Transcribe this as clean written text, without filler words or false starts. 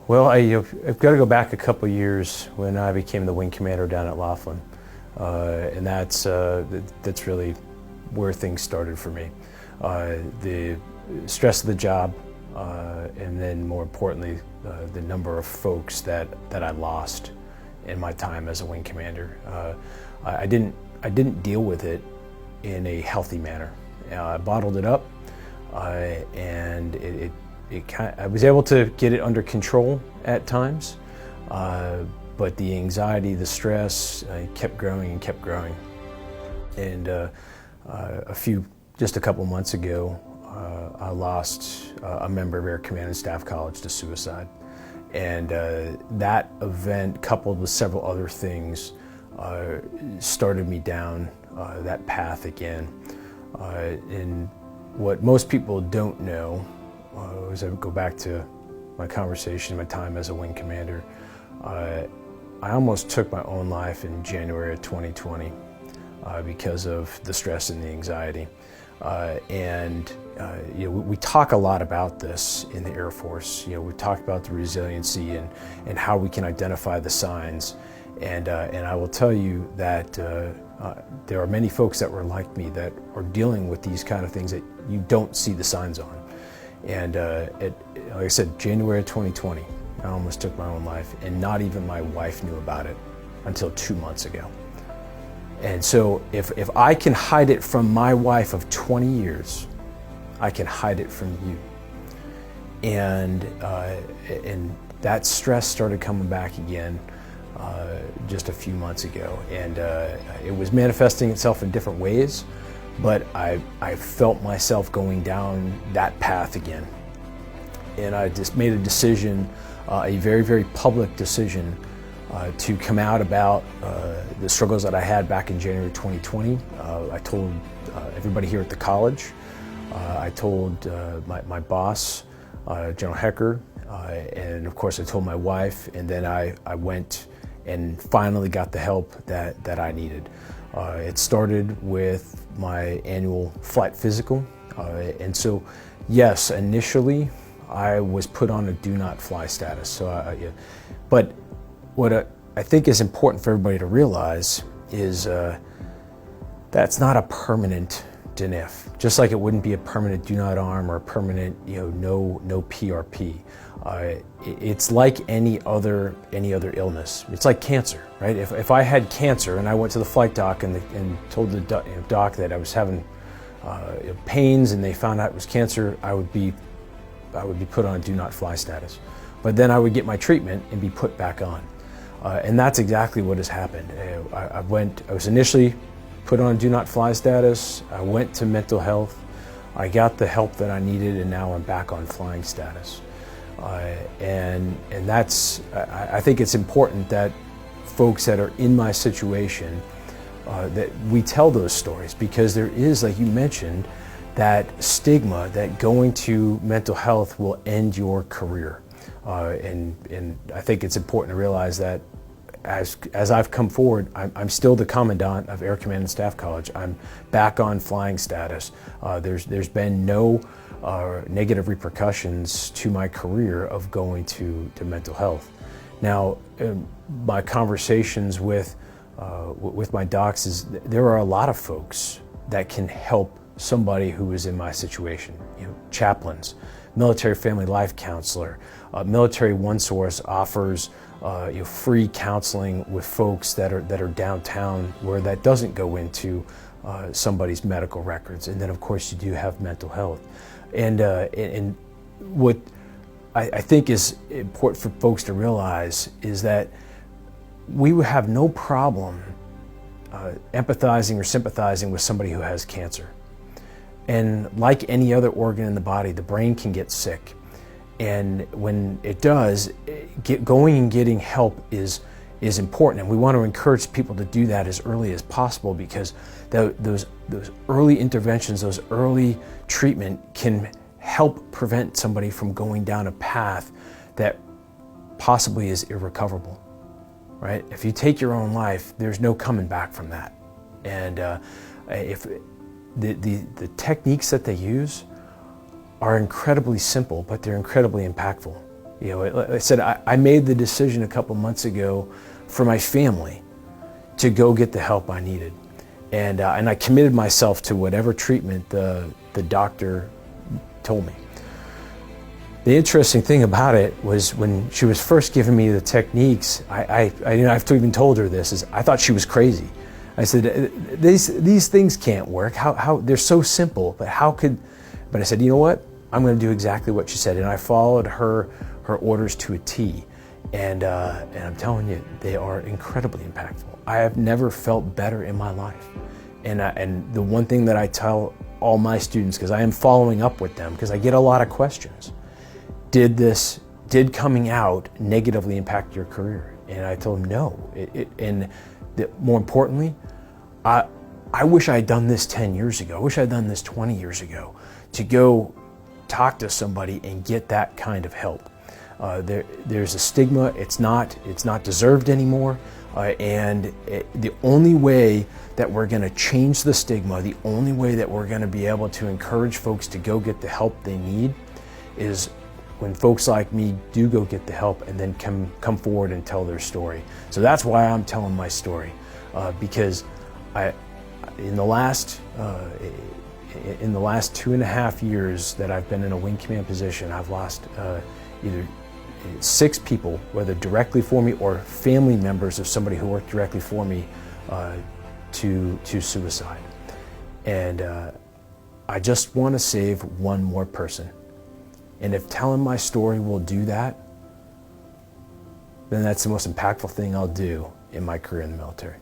Well, I've got to go back a couple years when I became the wing commander down at Laughlin, and that's really where things started for me. The stress of the job, and then more importantly, the number of folks that I lost in my time as a wing commander. I didn't deal with it in a healthy manner. I bottled it up, and I was able to get it under control at times, but the anxiety, the stress, kept growing and kept growing. And just a couple months ago, I lost a member of Air Command and Staff College to suicide. And that event, coupled with several other things, started me down that path again. And what most people don't know, as I go back to my conversation, my time as a wing commander, I almost took my own life in January of 2020 because of the stress and the anxiety. We talk a lot about this in the Air Force. We talk about the resiliency and how we can identify the signs. And I will tell you that there are many folks that were like me that are dealing with these kind of things that you don't see the signs on. And like I said, January of 2020, I almost took my own life, and not even my wife knew about it until 2 months ago. And so if I can hide it from my wife of 20 years, I can hide it from you. And that stress started coming back again just a few months ago. And it was manifesting itself in different ways, but I felt myself going down that path again. And I just made a decision, a very, very public decision, to come out about the struggles that I had back in January 2020. I told everybody here at the college. I told my boss, General Hecker, and of course I told my wife, and then I went and finally got the help that I needed. It started with my annual flight physical, and so yes, initially I was put on a do not fly status. But what I think is important for everybody to realize is that's not a permanent DNIF. Just like it wouldn't be a permanent do not arm or a permanent no PRP. It's like any other illness. It's like cancer, right? If I had cancer and I went to the flight doc and told the doc that I was having pains and they found out it was cancer, I would be put on do not fly status. But then I would get my treatment and be put back on. And that's exactly what has happened. I was initially put on do not fly status. I went to mental health. I got the help that I needed, and now I'm back on flying status. And that's, I think it's important that folks that are in my situation, that we tell those stories, because there is, like you mentioned, that stigma that going to mental health will end your career. And I think it's important to realize that as I've come forward, I'm still the Commandant of Air Command and Staff College. I'm back on flying status. There's been no negative repercussions to my career of going to mental health. Now, my conversations with my docs is there are a lot of folks that can help somebody who is in my situation. Chaplains, military family life counselor, Military One Source offers free counseling with folks that are downtown, where that doesn't go into somebody's medical records. And then of course you do have mental health. And what I think is important for folks to realize is that we would have no problem empathizing or sympathizing with somebody who has cancer. And like any other organ in the body, the brain can get sick. And when it does, going and getting help is important. And we want to encourage people to do that as early as possible, because those early interventions, those early treatment can help prevent somebody from going down a path that possibly is irrecoverable, right? If you take your own life, there's no coming back from that. And if the techniques that they use are incredibly simple, but they're incredibly impactful. You know, like I said, I made the decision a couple months ago for my family to go get the help I needed. And I committed myself to whatever treatment the doctor told me. The interesting thing about it was when she was first giving me the techniques, I've even told her this, is I thought she was crazy. I said, these things can't work. How they're so simple, but how could, but I said, you know what? I'm going to do exactly what she said. And I followed her orders to a T. And I'm telling you, they are incredibly impactful. I have never felt better in my life. And the one thing that I tell all my students, because I am following up with them, because I get a lot of questions, did coming out negatively impact your career? And I told them no. More importantly, I wish I had done this 10 years ago. I wish I had done this 20 years ago, to go talk to somebody and get that kind of help. There's a stigma. It's not deserved anymore. The only way that we're going to change the stigma, the only way that we're going to be able to encourage folks to go get the help they need, is when folks like me do go get the help and then come forward and tell their story. So that's why I'm telling my story, because in the last 2.5 years that I've been in a wing command position, I've lost either 6 people, whether directly for me or family members of somebody who worked directly for me, to suicide. And I just want to save one more person. And if telling my story will do that, then that's the most impactful thing I'll do in my career in the military.